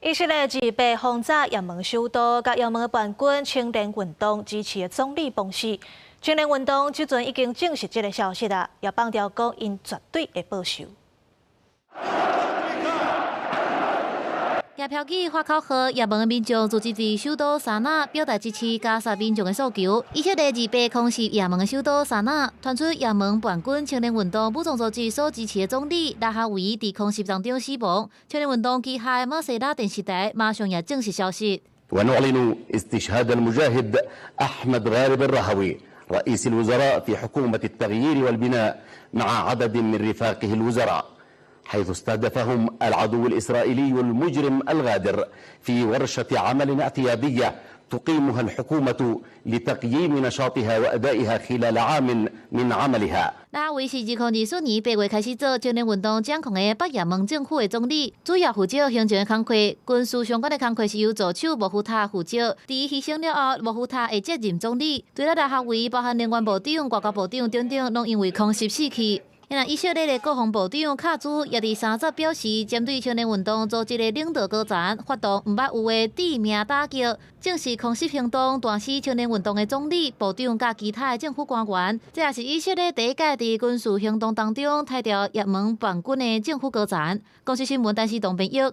以色列自被轰炸也门首都，甲也门叛军青年运动支持的总理崩死。青年运动即阵已经证实这个消息啦，也放调讲因绝对会报仇。 也标记花口号，也门民众组织伫首都沙那表达支持加沙民众的诉求。以色列28空袭也门的首都沙那，传出也门叛军青年运动武装组织所支持的总理拉哈维伫空袭当中死亡。青年运动旗下的马西拉电视台马上也证实消息。 ونعلن استشهاد المجاهد أحمد غالب الرهوي رئيس الوزراء في حكومة التغيير والبناء مع عدد من رفاقه الوزراء. حيث استهدفهم العدو الإسرائيلي المجرم الغادر في ورشة عمل اعتيادية تقيمها الحكومة لتقييم نشاطها وأدائها خلال عام من عملها. 拉维是2024年8月开始做青年运动掌控的北也门政府的总理，主要负责行政的工作，军事相关的工作是由助手穆夫塔负责。在伊牺牲了后，穆夫塔会接任总理。除了拉哈维，包含能源部长、外交部长等等，拢因为空袭死去。 以色列的国防部长卡祖也伫30表示，针对青年运动组织的领导高层发动毋捌有的致命打击，正是空袭行动断死青年运动的总理、部长甲其他的政府官员。这也是以色列第一届伫军事行动当中杀掉也门叛军的政府高层。公司新闻，但是董平玉。